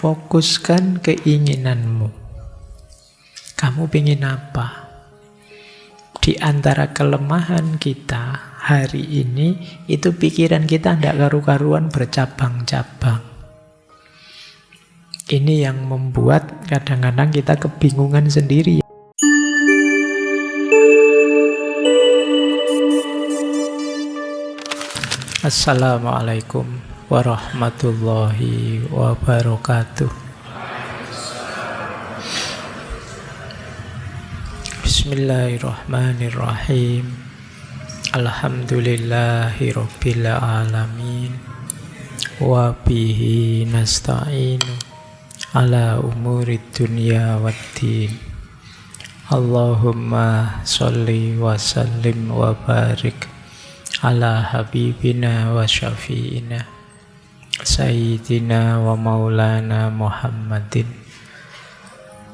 Fokuskan keinginanmu. Kamu ingin apa? Di antara kelemahan kita hari ini, itu pikiran kita tidak karu-karuan bercabang-cabang. Ini yang membuat kadang-kadang kita kebingungan sendiri. Assalamualaikum warahmatullahi wabarakatuh. Bismillahirrahmanirrahim. Alhamdulillahi rabbil alamin. Wa bihi nasta'inu ala umurid dunya waddin. Allahumma sholli wa sallim wa barik ala habibina wa syafi'ina sayyidina wa maulana Muhammadin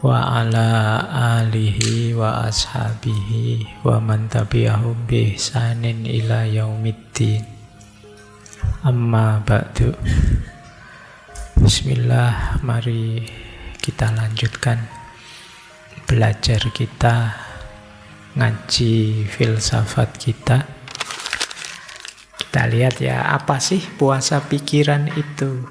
wa ala alihi wa ashabihi wa man tabi'ahum bi ihsanin ila yaumiddin. Amma ba'du. Bismillah, mari kita lanjutkan belajar kita, ngaji filsafat kita. Kita lihat ya, apa sih puasa pikiran itu?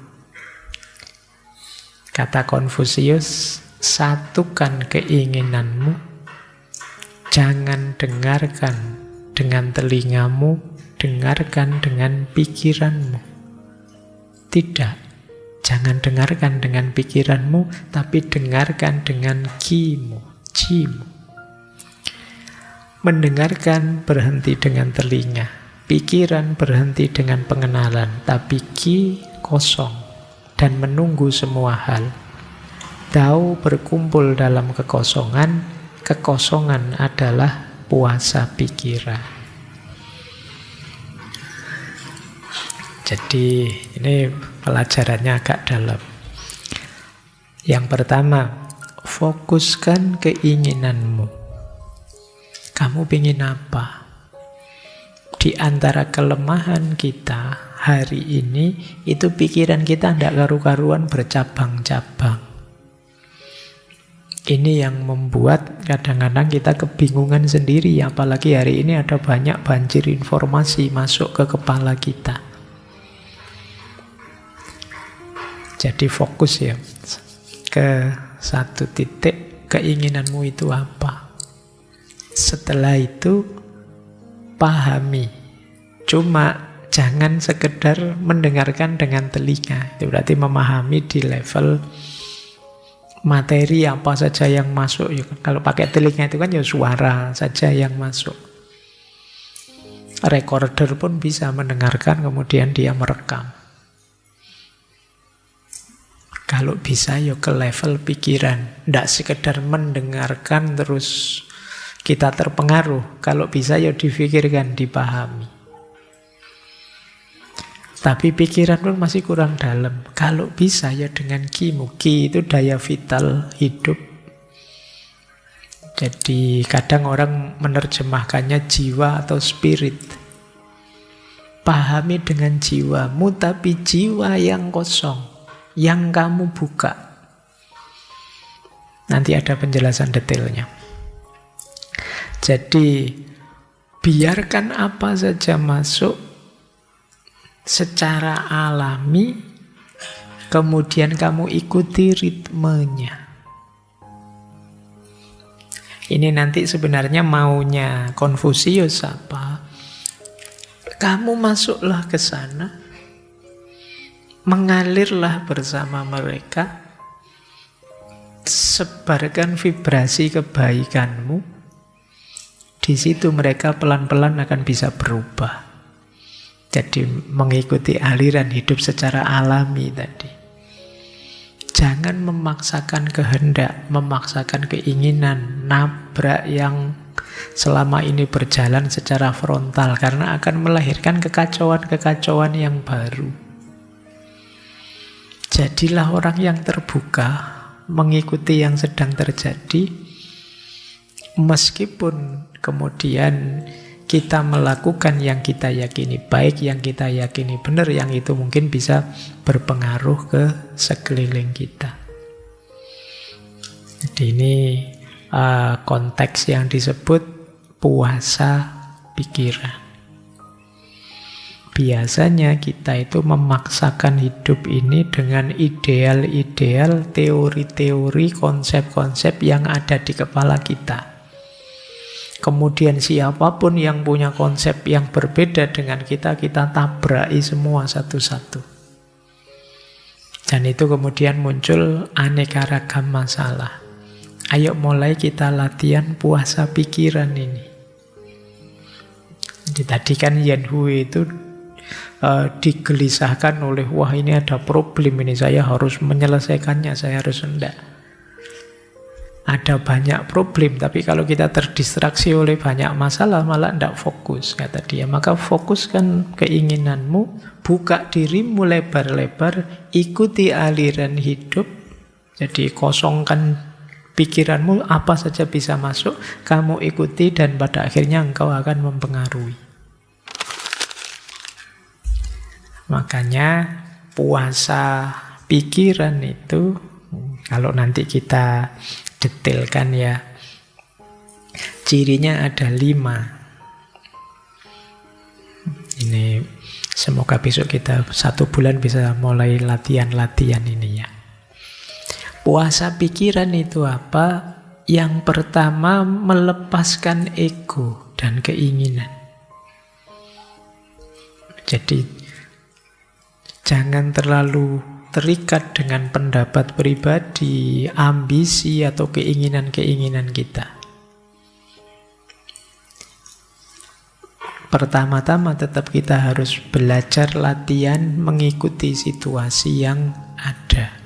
Kata Konfusius, satukan keinginanmu, jangan dengarkan dengan telingamu, dengarkan dengan pikiranmu. Tidak, jangan dengarkan dengan pikiranmu, tapi dengarkan dengan jimu. Mendengarkan berhenti dengan telinga, pikiran berhenti dengan pengenalan, tapi ki kosong dan menunggu semua hal. Dao berkumpul dalam kekosongan, kekosongan adalah puasa pikiran. Jadi ini pelajarannya agak dalam. Yang pertama, fokuskan keinginanmu. Kamu ingin apa? Di antara kelemahan kita hari ini, itu pikiran kita tidak karu-karuan bercabang-cabang. Ini yang membuat kadang-kadang kita kebingungan sendiri, apalagi hari ini ada banyak banjir informasi masuk ke kepala kita. Jadi fokus ya ke satu titik, keinginanmu itu apa. Setelah itu pahami. Cuma jangan sekedar mendengarkan dengan telinga. Itu berarti memahami di level materi apa saja yang masuk. Kalau pakai telinga itu kan ya suara saja yang masuk. Recorder pun bisa mendengarkan kemudian dia merekam. Kalau bisa ya ke level pikiran. Tidak sekedar mendengarkan terus kita terpengaruh. Kalau bisa ya difikirkan, dipahami. Tapi pikiran pun masih kurang dalam. Kalau bisa ya dengan kimu. Ki itu daya vital hidup. Jadi kadang orang menerjemahkannya jiwa atau spirit. Pahami dengan jiwamu, tapi jiwa yang kosong, yang kamu buka. Nanti ada penjelasan detailnya. Jadi biarkan apa saja masuk secara alami, kemudian kamu ikuti ritmenya. Ini nanti sebenarnya maunya Konfusius apa? Kamu masuklah ke sana, mengalirlah bersama mereka, sebarkan vibrasi kebaikanmu. Di situ mereka pelan-pelan akan bisa berubah. Jadi mengikuti aliran hidup secara alami tadi. Jangan memaksakan kehendak, memaksakan keinginan, nabrak yang selama ini berjalan secara frontal, karena akan melahirkan kekacauan-kekacauan yang baru. Jadilah orang yang terbuka, mengikuti yang sedang terjadi, meskipun kemudian kita melakukan yang kita yakini baik, yang kita yakini benar, yang itu mungkin bisa berpengaruh ke sekeliling kita. Jadi ini konteks yang disebut puasa pikiran. Biasanya kita itu memaksakan hidup ini dengan ideal-ideal, teori-teori, konsep-konsep yang ada di kepala kita. Kemudian siapapun yang punya konsep yang berbeda dengan kita tabrai semua satu-satu. Dan itu kemudian muncul aneka ragam masalah. Ayo mulai kita latihan puasa pikiran ini. Jadi tadi kan Yan Hui itu digelisahkan oleh, wah ini ada problem ini, saya harus menyelesaikannya, saya harus hendak. Ada banyak problem, tapi kalau kita terdistraksi oleh banyak masalah, malah tidak fokus, kata dia. Maka fokuskan keinginanmu, buka dirimu lebar-lebar, ikuti aliran hidup. Jadi kosongkan pikiranmu, apa saja bisa masuk, kamu ikuti, dan pada akhirnya engkau akan mempengaruhi. Makanya puasa pikiran itu, kalau nanti kita detailkan ya, cirinya ada 5. Ini semoga besok kita 1 bulan bisa mulai latihan-latihan ini ya. Puasa pikiran itu apa? Yang pertama, melepaskan ego dan keinginan. Jadi jangan terlalu terikat dengan pendapat pribadi, ambisi, atau keinginan-keinginan kita. Pertama-tama tetap kita harus belajar latihan mengikuti situasi yang ada.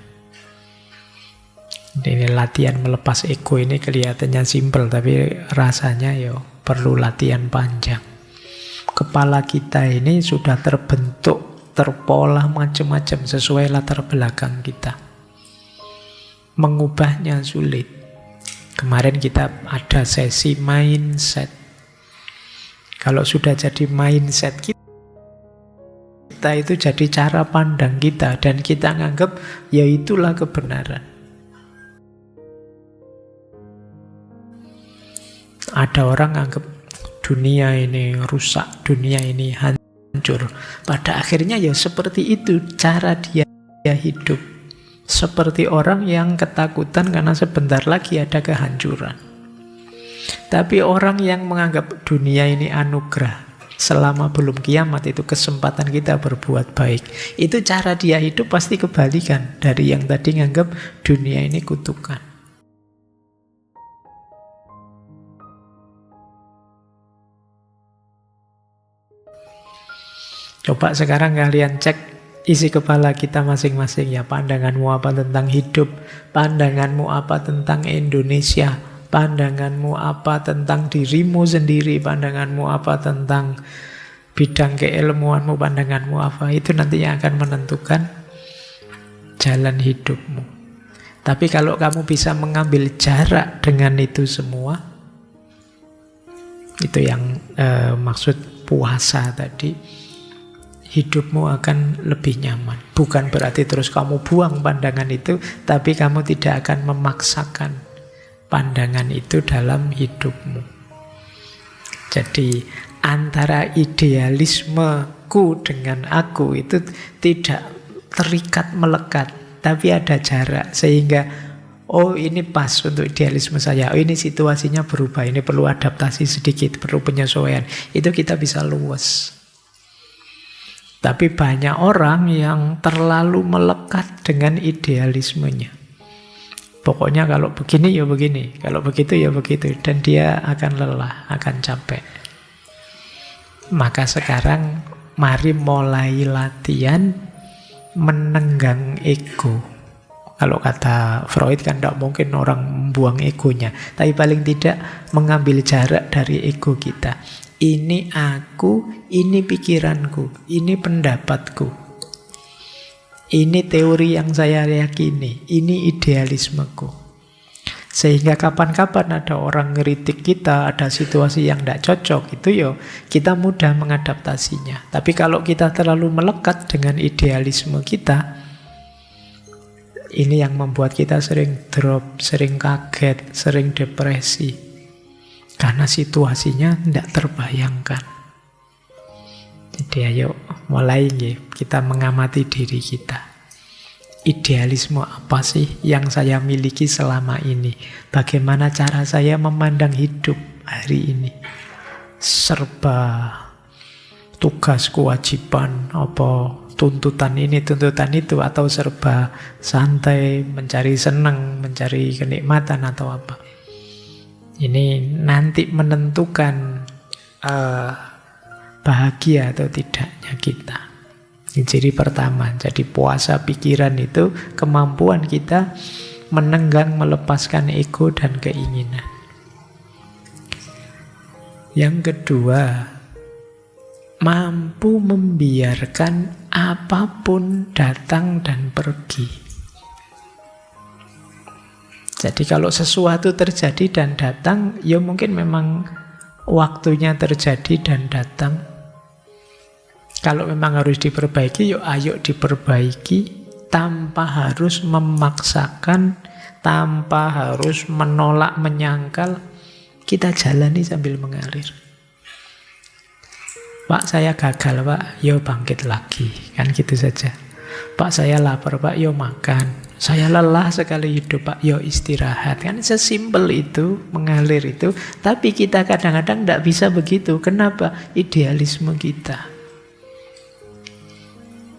Ini latihan melepas ego ini kelihatannya simpel, tapi rasanya ya perlu latihan panjang. Kepala kita ini sudah terbentuk, terpola macam-macam sesuai latar belakang kita. Mengubahnya sulit. Kemarin kita ada sesi mindset. Kalau sudah jadi mindset kita itu jadi cara pandang kita, dan kita nganggap ya itulah kebenaran. Ada orang nganggap dunia ini rusak, dunia ini hancur. Pada akhirnya ya seperti itu cara dia hidup. Seperti orang yang ketakutan karena sebentar lagi ada kehancuran. Tapi orang yang menganggap dunia ini anugerah, selama belum kiamat itu kesempatan kita berbuat baik, itu cara dia hidup pasti kebalikan dari yang tadi nganggap dunia ini kutukan. Coba sekarang kalian cek isi kepala kita masing-masing ya. Pandanganmu apa tentang hidup? Pandanganmu apa tentang Indonesia? Pandanganmu apa tentang dirimu sendiri? Pandanganmu apa tentang bidang keilmuanmu? Pandanganmu apa? Itu nantinya akan menentukan jalan hidupmu. Tapi kalau kamu bisa mengambil jarak dengan itu semua, itu yang maksud puasa tadi, hidupmu akan lebih nyaman. Bukan berarti terus kamu buang pandangan itu, tapi kamu tidak akan memaksakan pandangan itu dalam hidupmu. Jadi antara idealismeku dengan aku itu tidak terikat melekat, tapi ada jarak, sehingga oh ini pas untuk idealisme saya, oh ini situasinya berubah, ini perlu adaptasi sedikit, perlu penyesuaian. Itu kita bisa luas. Tapi banyak orang yang terlalu melekat dengan idealismenya. Pokoknya kalau begini ya begini, kalau begitu ya begitu, dan dia akan lelah, akan capek. Maka sekarang mari mulai latihan menenggang ego. Kalau kata Freud kan tidak mungkin orang membuang egonya, tapi paling tidak mengambil jarak dari ego kita. Ini aku, ini pikiranku, ini pendapatku, ini teori yang saya yakini, ini idealismeku. Sehingga kapan-kapan ada orang ngeritik kita, ada situasi yang tidak cocok, itu yo kita mudah mengadaptasinya. Tapi kalau kita terlalu melekat dengan idealisme kita, ini yang membuat kita sering drop, sering kaget, sering depresi. Karena situasinya tidak terbayangkan. Jadi ayo mulai kita mengamati diri kita. Idealisme apa sih yang saya miliki selama ini? Bagaimana cara saya memandang hidup hari ini? Serba tugas, kewajiban, apa tuntutan ini, tuntutan itu, atau serba santai, mencari senang, mencari kenikmatan, atau apa? Ini nanti menentukan bahagia atau tidaknya kita. Ini ciri pertama. Jadi puasa pikiran itu kemampuan kita menenggang, melepaskan ego dan keinginan. Yang kedua, mampu membiarkan apapun datang dan pergi. Jadi kalau sesuatu terjadi dan datang, ya mungkin memang waktunya terjadi dan datang. Kalau memang harus diperbaiki, yuk ayo diperbaiki tanpa harus memaksakan, tanpa harus menolak, menyangkal. Kita jalani sambil mengalir. Pak, saya gagal, Pak. Yo bangkit lagi. Kan gitu saja. Pak, saya lapar, Pak. Yo makan. Saya lelah sekali hidup, Pak. Yo istirahat. Kan sesimpel itu, mengalir itu. Tapi kita kadang-kadang tidak bisa begitu. Kenapa? Idealisme kita.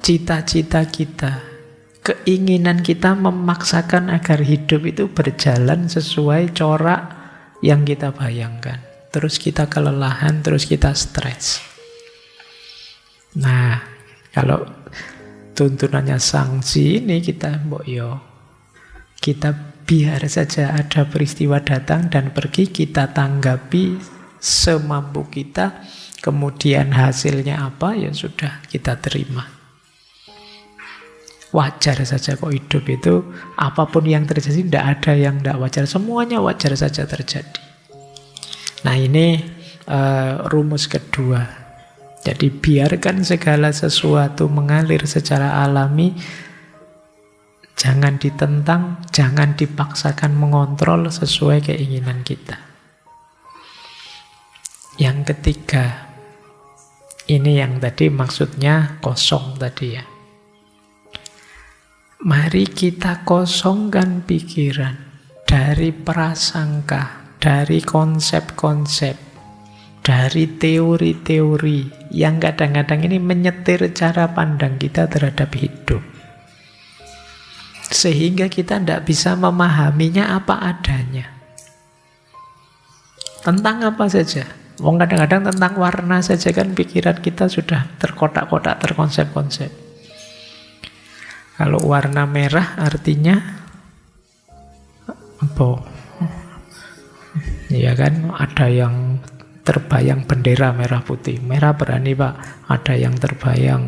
Cita-cita kita, keinginan kita memaksakan agar hidup itu berjalan sesuai corak yang kita bayangkan. Terus kita kelelahan, terus kita stres. Nah, kalau tuntunannya sanksi ini kita kita biar saja ada peristiwa datang dan pergi, kita tanggapi semampu kita, kemudian hasilnya apa, ya sudah kita terima. Wajar saja kok hidup itu, apapun yang terjadi, tidak ada yang tidak wajar. Semuanya wajar saja terjadi. Nah ini rumus kedua. Jadi biarkan segala sesuatu mengalir secara alami. Jangan ditentang, jangan dipaksakan mengontrol sesuai keinginan kita. Yang ketiga, ini yang tadi maksudnya kosong tadi ya. Mari kita kosongkan pikiran dari prasangka, dari konsep-konsep, dari teori-teori yang kadang-kadang ini menyetir cara pandang kita terhadap hidup. Sehingga kita tidak bisa memahaminya apa adanya. Tentang apa saja. Kadang-kadang tentang warna saja kan pikiran kita sudah terkotak-kotak, terkonsep-konsep. Kalau warna merah artinya apa? Ya kan, ada yang terbayang bendera merah putih. Merah berani, Pak. Ada yang terbayang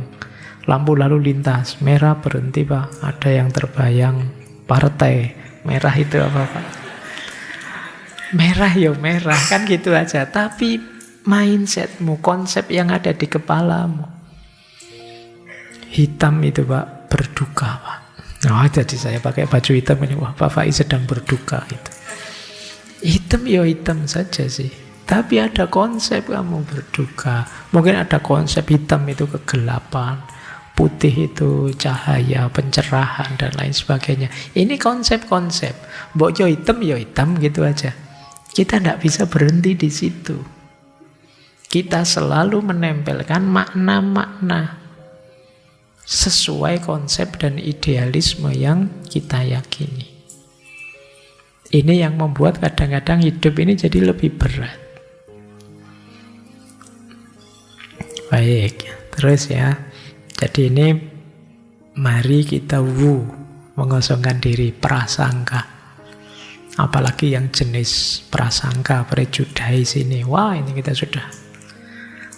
lampu lalu lintas. Merah berhenti, Pak. Ada yang terbayang partai. Merah itu apa, Pak? Merah ya merah, kan gitu aja. Tapi mindsetmu, konsep yang ada di kepalamu. Hitam itu, Pak, berduka, Pak. Nah, jadi saya pakai baju hitam ini, wah Pak Faiz sedang berduka itu. Hitam ya hitam saja sih. Tapi ada konsep kamu berduka. Mungkin ada konsep hitam itu kegelapan, putih itu cahaya, pencerahan dan lain sebagainya. Ini konsep-konsep. Mbok yo hitam gitu aja. Kita tidak bisa berhenti di situ. Kita selalu menempelkan makna-makna sesuai konsep dan idealisme yang kita yakini. Ini yang membuat kadang-kadang hidup ini jadi lebih berat. Baik, terus ya. Jadi ini mari kita mengosongkan diri prasangka. Apalagi yang jenis prasangka, prejudice ini. Wah, ini kita sudah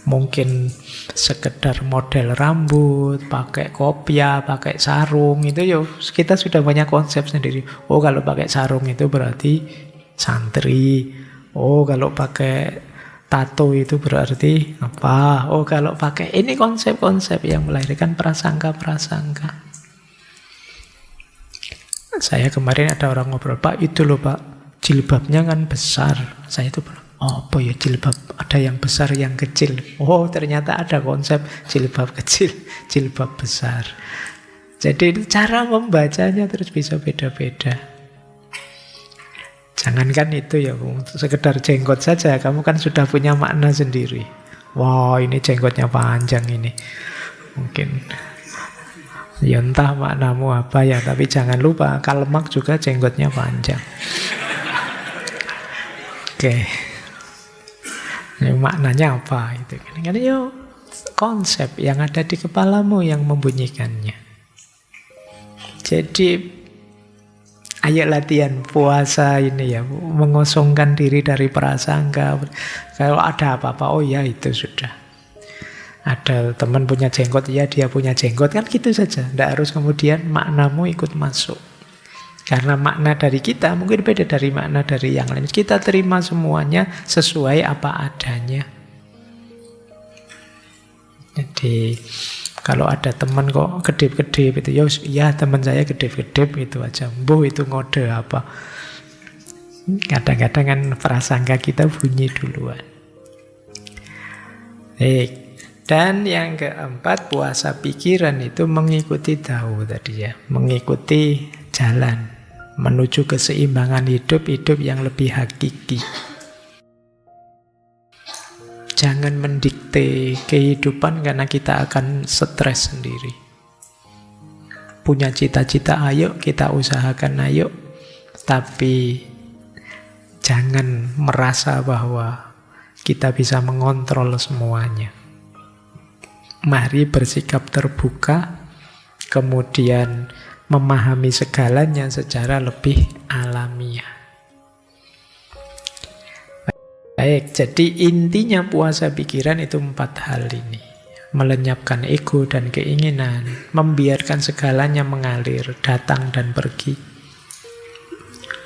Mungkin sekedar model rambut, pakai kopiah, pakai sarung, itu yo kita sudah punya konsep sendiri. Oh, kalau pakai sarung itu berarti santri. Oh, kalau pakai tato itu berarti apa? Oh, kalau pakai ini konsep-konsep yang melahirkan prasangka-prasangka. Saya kemarin ada orang ngobrol, Pak, itu loh Pak, jilbabnya kan besar. Saya itu bilang, oh apa ya jilbab, ada yang besar, yang kecil. Oh, ternyata ada konsep jilbab kecil, jilbab besar. Jadi cara membacanya terus bisa beda-beda. Jangankan itu ya, sekedar jenggot saja, kamu kan sudah punya makna sendiri. Wow, ini jenggotnya panjang ini. Mungkin ya entah maknamu apa ya, tapi jangan lupa Karl Marx juga jenggotnya panjang. Oke. Ini maknanya apa itu? Karena yo konsep yang ada di kepalamu yang membunyikannya. Jadi ayo latihan puasa ini ya, mengosongkan diri dari prasangka. Kalau ada apa-apa, oh ya itu sudah. Ada teman punya jenggot, ya dia punya jenggot, kan gitu saja. Tidak harus kemudian maknamu ikut masuk. Karena makna dari kita mungkin beda dari makna dari yang lain. Kita terima semuanya sesuai apa adanya. Jadi kalau ada teman kok kedip-kedip itu, ya teman saya kedip-kedip itu aja. Itu ngode apa. Kadang-kadang kan prasangka kita bunyi duluan. Dan yang keempat, puasa pikiran itu mengikuti tahu tadi ya. Mengikuti jalan menuju keseimbangan hidup yang lebih hakiki. Jangan mendikte kehidupan karena kita akan stres sendiri. Punya cita-cita, ayo kita usahakan, ayo. Tapi jangan merasa bahwa kita bisa mengontrol semuanya. Mari bersikap terbuka, kemudian memahami segalanya secara lebih alamiah. Baik, jadi intinya puasa pikiran itu 4 hal ini. Melenyapkan ego dan keinginan, membiarkan segalanya mengalir, datang dan pergi.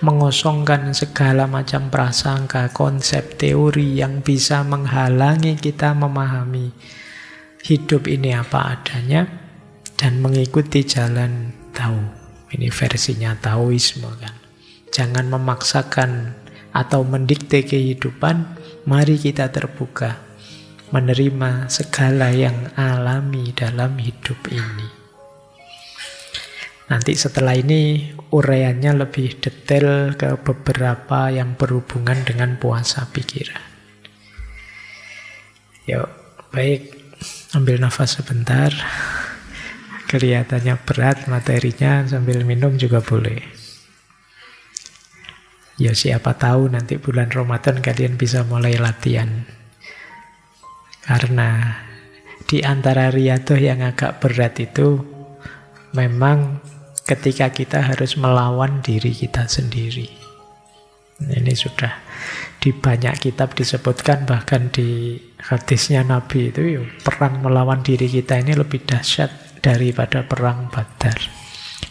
Mengosongkan segala macam prasangka, konsep, teori yang bisa menghalangi kita memahami hidup ini apa adanya, dan mengikuti jalan tahu. Ini versinya Taoisme kan. Jangan memaksakan atau mendikte kehidupan. Mari kita terbuka menerima segala yang alami dalam hidup ini. Nanti setelah ini uraiannya lebih detail ke beberapa yang berhubungan dengan puasa pikiran. Yuk, baik, ambil nafas sebentar. Kelihatannya berat materinya, sambil minum juga boleh. Ya siapa tahu nanti bulan Ramadan kalian bisa mulai latihan. Karena di antara riyadhah yang agak berat itu memang ketika kita harus melawan diri kita sendiri. Ini sudah di banyak kitab disebutkan, bahkan di hadisnya Nabi itu perang melawan diri kita ini lebih dahsyat daripada perang Badar.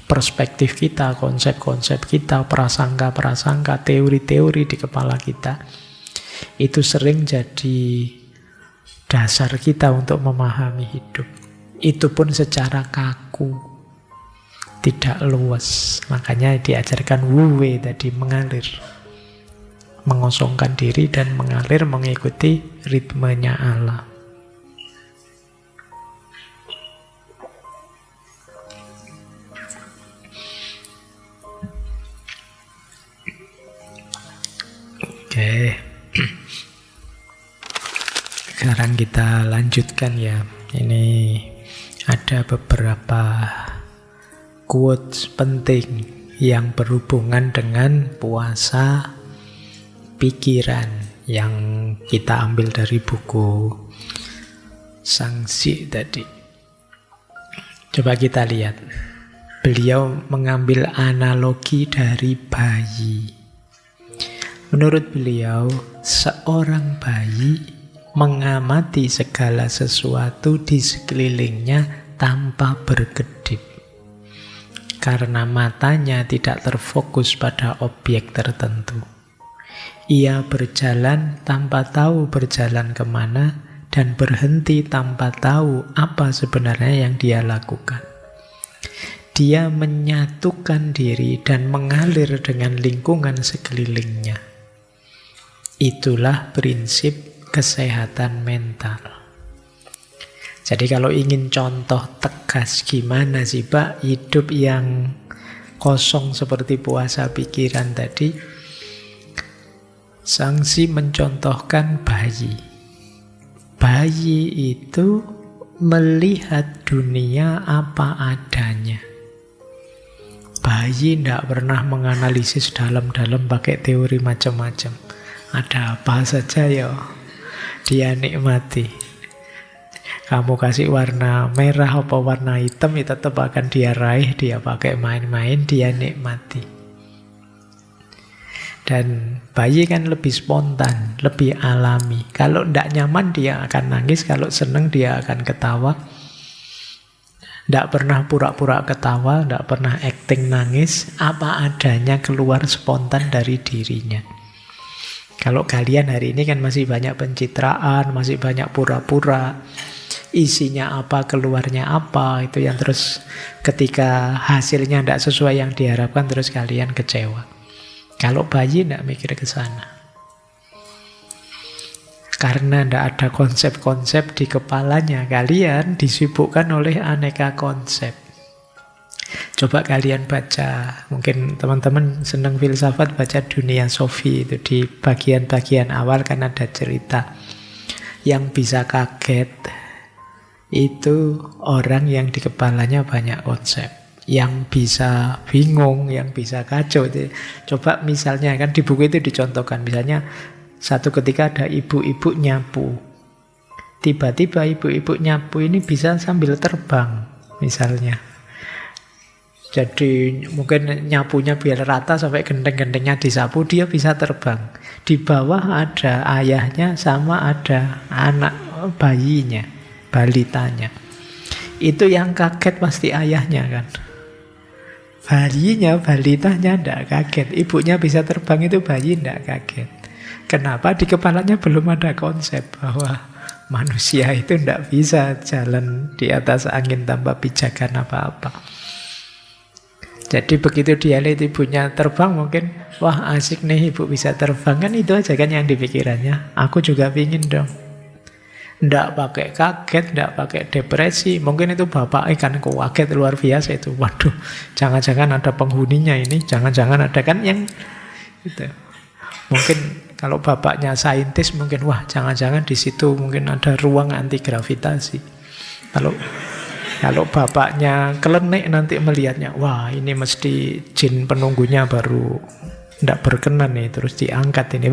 Perspektif kita, konsep-konsep kita, prasangka-prasangka, teori-teori di kepala kita itu sering jadi dasar kita untuk memahami hidup. Itu pun secara kaku, tidak luas. Makanya diajarkan wuwe tadi, mengalir, mengosongkan diri dan mengalir mengikuti ritmenya alam. Oke, sekarang kita lanjutkan ya. Ini ada beberapa quotes penting yang berhubungan dengan puasa pikiran yang kita ambil dari buku Sangsi tadi. Coba kita lihat. Beliau mengambil analogi dari bayi. Menurut beliau, seorang bayi mengamati segala sesuatu di sekelilingnya tanpa berkedip. Karena matanya tidak terfokus pada objek tertentu. Ia berjalan tanpa tahu berjalan kemana dan berhenti tanpa tahu apa sebenarnya yang dia lakukan. Dia menyatukan diri dan mengalir dengan lingkungan sekelilingnya. Itulah prinsip kesehatan mental. Jadi kalau ingin contoh tegas gimana sih Pak hidup yang kosong seperti puasa pikiran tadi, Zangxi mencontohkan bayi. Bayi itu melihat dunia apa adanya. Bayi tidak pernah menganalisis dalam-dalam pakai teori macam-macam. Ada apa saja ya dia nikmati. Kamu kasih warna merah apa warna hitam, ya tetap akan dia raih, dia pakai main-main, dia nikmati. Dan bayi kan lebih spontan, lebih alami. Kalau tidak nyaman dia akan nangis, kalau senang dia akan ketawa. Tidak pernah pura-pura ketawa, tidak pernah acting nangis, apa adanya keluar spontan dari dirinya. Kalau kalian hari ini kan masih banyak pencitraan, masih banyak pura-pura, isinya apa, keluarnya apa, itu yang terus ketika hasilnya tidak sesuai yang diharapkan terus kalian kecewa. Kalau bayi tidak mikir ke sana. Karena tidak ada konsep-konsep di kepalanya, kalian disibukkan oleh aneka konsep. Coba kalian baca, mungkin teman-teman senang filsafat, baca Dunia Sofi, itu di bagian-bagian awal kan ada cerita. Yang bisa kaget, itu orang yang di kepalanya banyak konsep. Yang bisa bingung, yang bisa kacau. Coba misalnya, kan di buku itu dicontohkan, misalnya, satu ketika ada ibu-ibu nyapu. Tiba-tiba ibu-ibu nyapu ini bisa sambil terbang, misalnya. Jadi mungkin nyapunya biar rata sampai genteng-gentengnya disapu, dia bisa terbang. Di bawah ada ayahnya sama ada anak bayinya, balitanya. Itu yang kaget pasti ayahnya kan. Bayinya, balitanya tidak kaget. Ibunya bisa terbang itu bayi tidak kaget. Kenapa? Di kepalanya belum ada konsep bahwa manusia itu tidak bisa jalan di atas angin tanpa pijakan apa-apa. Jadi begitu dia lihat ibunya terbang mungkin, wah asik nih ibu bisa terbang. Kan itu aja kan yang dipikirannya. Aku juga pingin dong. Tidak pakai kaget, tidak pakai depresi. Mungkin itu bapak kan kaget luar biasa itu. Waduh, jangan-jangan ada penghuninya ini. Jangan-jangan ada kan yang gitu. Mungkin kalau bapaknya saintis mungkin wah jangan-jangan di situ mungkin ada ruang anti gravitasi. Kalau bapaknya kelenek nanti melihatnya, wah ini mesti jin penunggunya baru tidak berkenan nih, terus diangkat ini.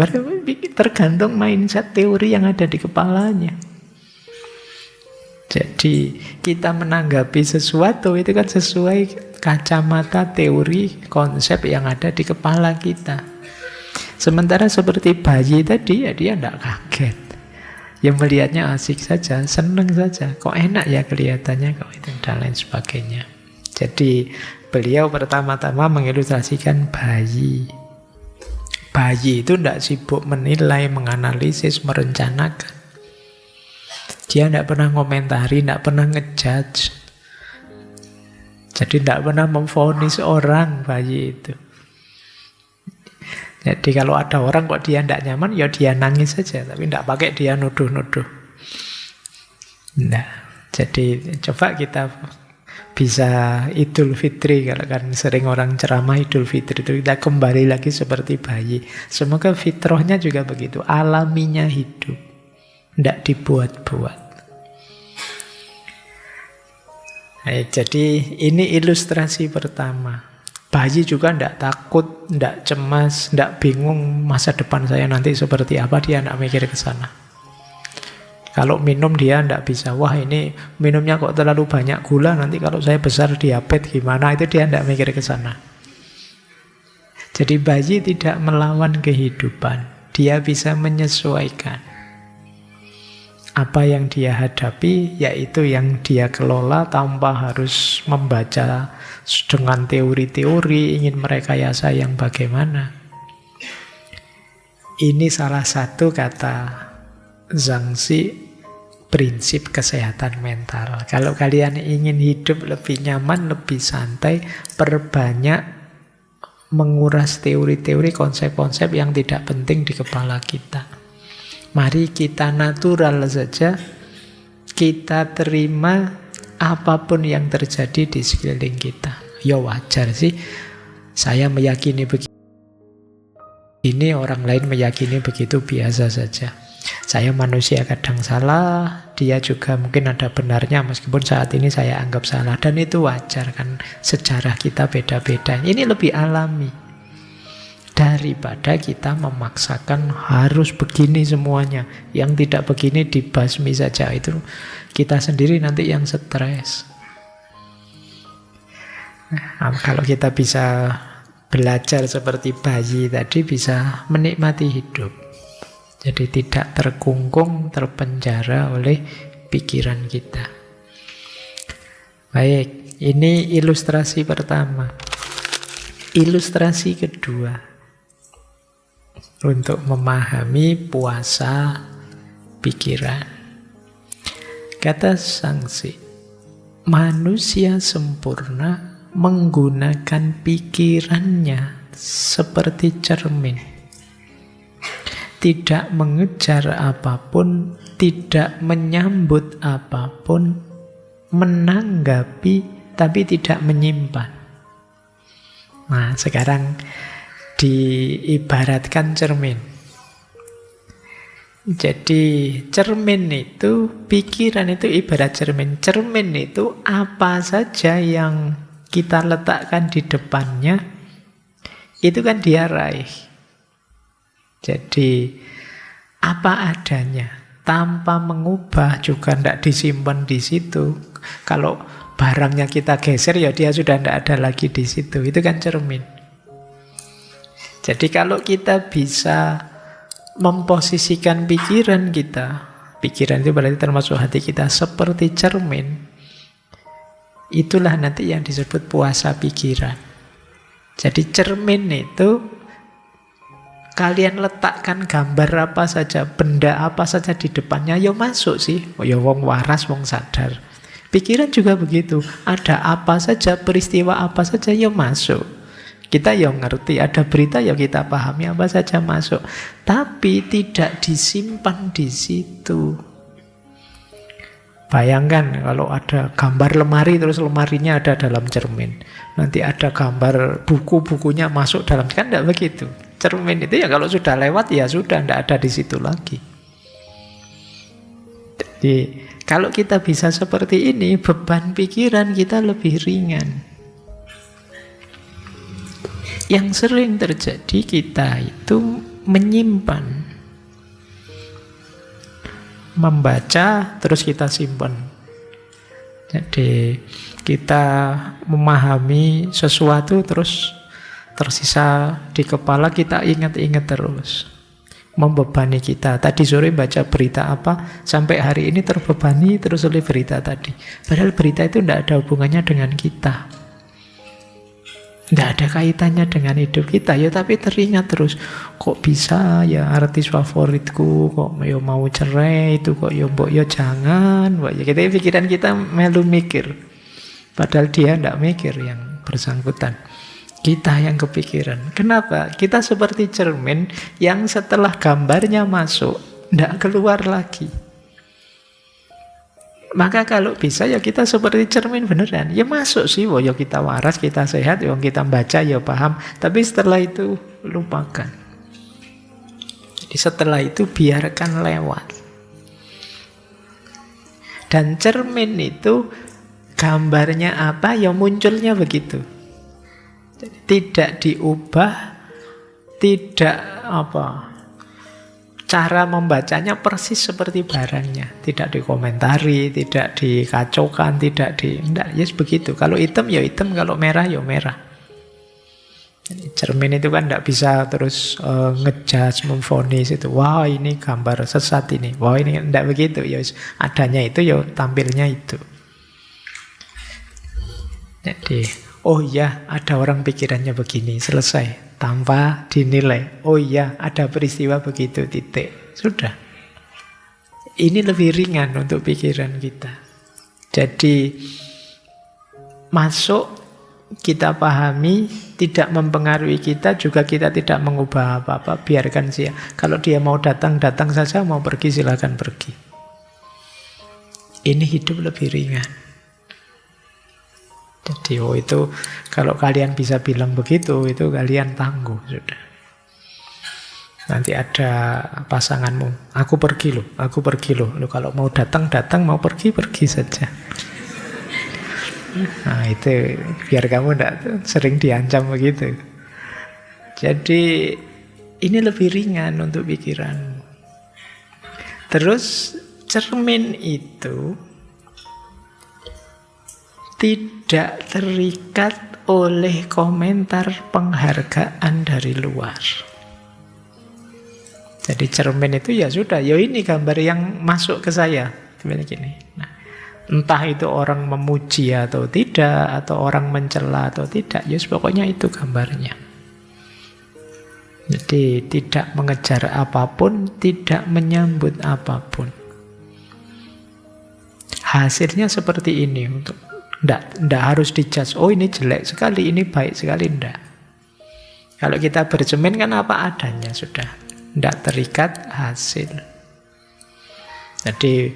Tergantung mindset teori yang ada di kepalanya. Jadi kita menanggapi sesuatu itu kan sesuai kacamata teori konsep yang ada di kepala kita. Sementara seperti bayi tadi ya dia tidak kaget. Yang melihatnya asik saja, senang saja. Kok enak ya kelihatannya, kok itu dan lain sebagainya. Jadi beliau pertama-tama mengilustrasikan bayi. Bayi itu tidak sibuk menilai, menganalisis, merencanakan. Dia tidak pernah ngomentari, tidak pernah ngejudge. Jadi tidak pernah memvonis orang bayi itu. Jadi kalau ada orang kok dia tidak nyaman, ya dia nangis saja. Tapi tidak pakai dia nuduh-nuduh. Nah, jadi coba kita bisa Idul Fitri. Kalau kan sering orang ceramah Idul Fitri itu kita kembali lagi seperti bayi. Semoga fitrahnya juga begitu. Alaminya hidup. Tidak dibuat-buat. Nah, jadi ini ilustrasi pertama. Bayi juga tidak takut, tidak cemas, tidak bingung masa depan saya nanti seperti apa, dia tidak mikir ke sana. Kalau minum dia tidak bisa, wah ini minumnya kok terlalu banyak gula, nanti kalau saya besar diabetes gimana, itu dia tidak mikir ke sana. Jadi bayi tidak melawan kehidupan, dia bisa menyesuaikan. Apa yang dia hadapi, yaitu yang dia kelola tanpa harus membaca dengan teori-teori, ingin merekayasa yang bagaimana. Ini salah satu kata Zhangxi, prinsip kesehatan mental. Kalau kalian ingin hidup lebih nyaman, lebih santai, perbanyak menguras teori-teori, konsep-konsep yang tidak penting di kepala kita. Mari kita natural saja, kita terima apapun yang terjadi di sekeliling kita. Ya wajar sih, saya meyakini begini, orang lain meyakini begitu, biasa saja. Saya manusia kadang salah, dia juga mungkin ada benarnya meskipun saat ini saya anggap salah. Dan itu wajar kan, sejarah kita beda-beda. Ini lebih alami daripada kita memaksakan harus begini semuanya. Yang tidak begini dibasmi saja. Itu kita sendiri nanti yang stres. Nah, kalau kita bisa belajar seperti bayi tadi, bisa menikmati hidup. Jadi tidak terkungkung, terpenjara oleh pikiran kita. Baik, ini ilustrasi pertama. Ilustrasi kedua, untuk memahami puasa pikiran. Kata Zhangxi, manusia sempurna menggunakan pikirannya seperti cermin. Tidak mengejar apapun, tidak menyambut apapun, menanggapi tapi tidak menyimpan. Nah, sekarang diibaratkan cermin. Jadi cermin itu, pikiran itu ibarat cermin. Cermin itu apa saja yang kita letakkan di depannya, itu kan dia raih. Jadi apa adanya, tanpa mengubah, juga tidak disimpan di situ. Kalau barangnya kita geser, ya dia sudah tidak ada lagi di situ. Itu kan cermin. Jadi kalau kita bisa memposisikan pikiran kita, pikiran itu berarti termasuk hati kita, seperti cermin, itulah nanti yang disebut puasa pikiran. Jadi cermin itu kalian letakkan gambar apa saja, benda apa saja di depannya, ya masuk sih. Ya wong waras, wong sadar. Pikiran juga begitu. Ada apa saja, peristiwa apa saja, ya masuk. Kita yang ngerti, ada berita ya kita pahami, apa saja masuk. Tapi tidak disimpan di situ. Bayangkan kalau ada gambar lemari, terus lemarinya ada dalam cermin. Nanti ada gambar buku-bukunya masuk dalam, kan tidak begitu. Cermin itu ya kalau sudah lewat ya sudah, tidak ada di situ lagi. Jadi kalau kita bisa seperti ini, beban pikiran kita lebih ringan. Yang sering terjadi kita itu menyimpan, membaca terus kita simpan. Jadi kita memahami sesuatu terus tersisa di kepala, kita ingat-ingat terus. Membebani kita. Tadi sore baca berita apa, sampai hari ini terbebani terus oleh berita tadi. Padahal berita itu tidak ada hubungannya dengan kita. Tidak ada kaitannya dengan hidup kita, ya tapi teringat terus. Kok bisa ya artis favoritku kok ya mau cerai, itu kok ya mbok ya jangan. Ya kita pikiran kita melu mikir. Padahal dia tidak mikir yang bersangkutan. Kita yang kepikiran. Kenapa? Kita seperti cermin yang setelah gambarnya masuk, tidak keluar lagi. Maka kalau bisa ya kita seperti cermin beneran. Ya masuk sih, ya kita waras, kita sehat, ya kita baca, ya paham. Tapi setelah itu lupakan. Jadi setelah itu biarkan lewat. Dan cermin itu gambarnya apa, ya munculnya begitu. Tidak diubah, tidak cara membacanya persis seperti barangnya, tidak dikomentari, tidak dikacaukan, tidak. Yes, begitu. Kalau hitam ya hitam, kalau merah ya merah. Cermin itu kan tidak bisa terus ngejudge, memvonis itu. Wah ini gambar sesat ini. Wah ini tidak begitu. Ya adanya itu, ya tampilnya itu. Jadi, oh iya ada orang pikirannya begini, selesai. Tanpa dinilai. Oh iya ada peristiwa begitu, titik. Sudah. Ini lebih ringan untuk pikiran kita. Jadi masuk, kita pahami, tidak mempengaruhi kita, juga kita tidak mengubah apa-apa, biarkan dia. Kalau dia mau datang, datang saja, mau pergi, silakan pergi. Ini hidup lebih ringan. Jadi itu kalau kalian bisa bilang begitu, itu kalian tangguh sudah. Nanti ada pasanganmu, aku pergi loh, aku pergi loh. Loh kalau mau datang, datang, mau pergi, pergi saja. Nah itu biar kamu tidak sering diancam begitu. Jadi ini lebih ringan untuk pikiran. Terus cermin itu tidak terikat oleh komentar penghargaan dari luar. Jadi cermin itu ya sudah, ya ini gambar yang masuk ke saya. Gini. Nah, entah itu orang memuji atau tidak, atau orang mencela atau tidak, ya pokoknya itu gambarnya. Jadi tidak mengejar apapun, tidak menyambut apapun. Hasilnya seperti ini. Tidak harus dijudge, oh ini jelek sekali, ini baik sekali, tidak. Kalau kita bercermin kan apa adanya sudah. Tidak terikat hasil. Jadi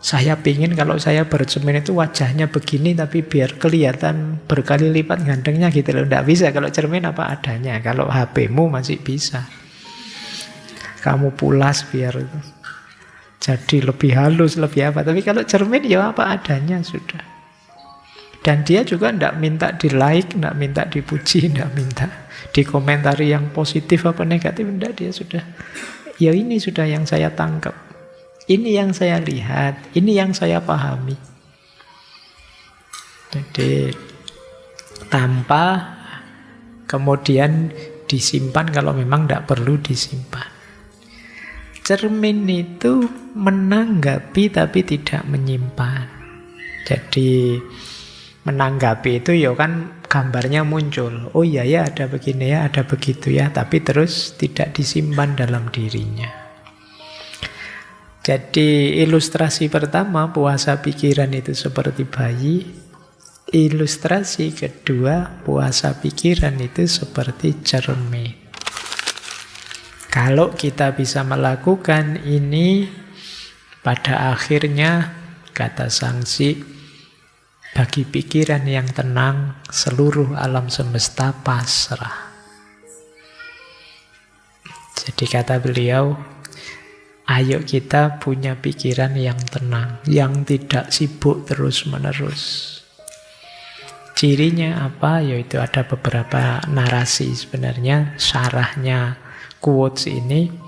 saya pingin kalau saya bercermin itu wajahnya begini, tapi biar kelihatan berkali lipat gantengnya gitu loh. Tidak bisa kalau cermin apa adanya. Kalau HP-mu masih bisa. Kamu pulas biar jadi lebih halus, lebih apa. Tapi kalau cermin ya apa adanya sudah. Dan dia juga tidak minta di like, tidak minta dipuji, tidak minta dikomentari yang positif apa negatif. Tidak, dia sudah, ya ini sudah yang saya tangkap. Ini yang saya lihat, ini yang saya pahami. Jadi tanpa kemudian disimpan kalau memang tidak perlu disimpan. Cermin itu menanggapi tapi tidak menyimpan. Jadi menanggapi itu ya kan gambarnya muncul. Oh iya ya ada begini ya, ada begitu ya. Tapi terus tidak disimpan dalam dirinya. Jadi ilustrasi pertama, puasa pikiran itu seperti bayi. Ilustrasi kedua, puasa pikiran itu seperti cermin. Kalau kita bisa melakukan ini, pada akhirnya kata Sangsi, bagi pikiran yang tenang, seluruh alam semesta pasrah. Jadi kata beliau, ayo kita punya pikiran yang tenang, yang tidak sibuk terus-menerus. Cirinya apa? Yaitu ada beberapa narasi sebenarnya, syarahnya quotes ini.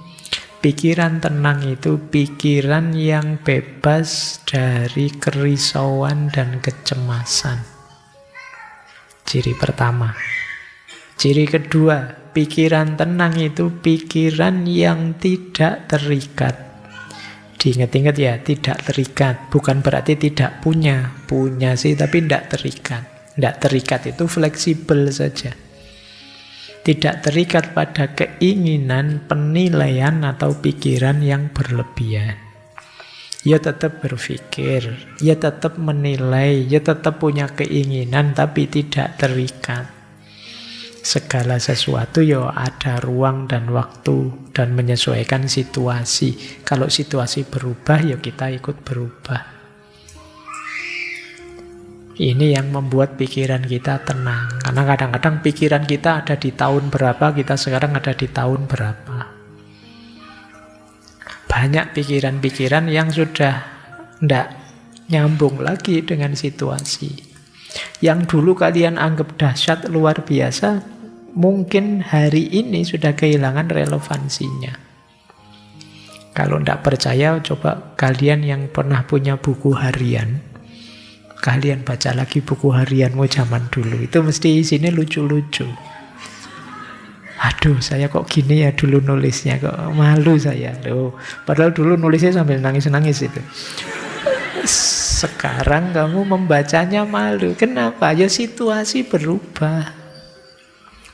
Pikiran tenang itu pikiran yang bebas dari kerisauan dan kecemasan. Ciri pertama. Ciri kedua, pikiran tenang itu pikiran yang tidak terikat. Diingat-ingat ya, tidak terikat. Bukan berarti tidak punya. Punya sih, tapi tidak terikat. Tidak terikat itu fleksibel saja. Tidak terikat pada keinginan, penilaian, atau pikiran yang berlebihan. Ya tetap berpikir, ya tetap menilai, ya tetap punya keinginan, tapi tidak terikat. Segala sesuatu ya ada ruang dan waktu, dan menyesuaikan situasi. Kalau situasi berubah, ya kita ikut berubah. Ini yang membuat pikiran kita tenang. Karena kadang-kadang pikiran kita ada di tahun berapa, kita sekarang ada di tahun berapa. Banyak pikiran-pikiran yang sudah tidak nyambung lagi dengan situasi. Yang dulu kalian anggap dahsyat luar biasa, mungkin hari ini sudah kehilangan relevansinya. Kalau tidak percaya, coba kalian yang pernah punya buku harian, kalian baca lagi buku harianmu zaman dulu. Itu mesti isinya lucu-lucu. Aduh, saya kok gini ya dulu nulisnya, kok malu saya. Loh, padahal dulu nulisnya sambil nangis-nangis itu. Sekarang kamu membacanya malu. Kenapa? Ya situasi berubah.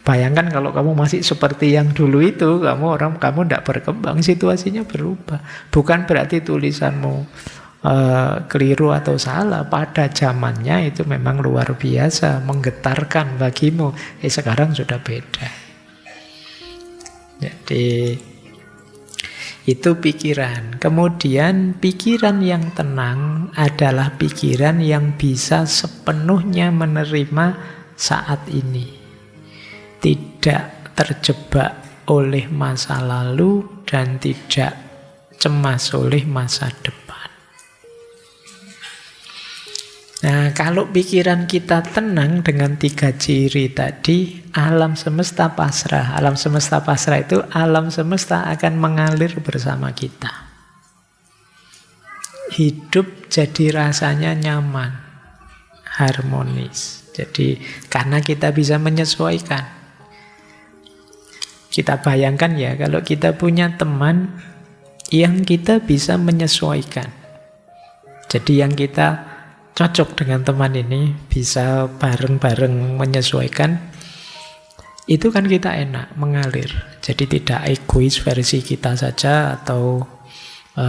Bayangkan kalau kamu masih seperti yang dulu itu, kamu tidak berkembang, situasinya berubah. Bukan berarti tulisanmu keliru atau salah. Pada zamannya itu memang luar biasa, menggetarkan bagimu. Sekarang sudah beda. Jadi itu pikiran. Kemudian pikiran yang tenang adalah pikiran yang bisa sepenuhnya menerima saat ini. Tidak terjebak oleh masa lalu dan tidak cemas oleh masa depan. Nah, kalau pikiran kita tenang dengan 3 ciri tadi, alam semesta pasrah. Alam semesta pasrah itu alam semesta akan mengalir bersama kita. Hidup jadi rasanya nyaman, harmonis. Jadi karena kita bisa menyesuaikan. Kita bayangkan ya, kalau kita punya teman yang kita bisa menyesuaikan. Jadi yang kita cocok dengan teman ini, bisa bareng-bareng menyesuaikan, itu kan kita enak, mengalir. Jadi tidak egois versi kita saja atau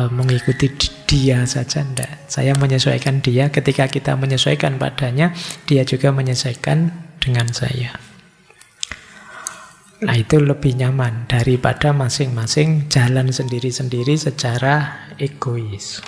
mengikuti dia saja, enggak. Saya menyesuaikan dia, ketika kita menyesuaikan padanya, dia juga menyesuaikan dengan saya. Nah, itu lebih nyaman daripada masing-masing jalan sendiri-sendiri secara egois.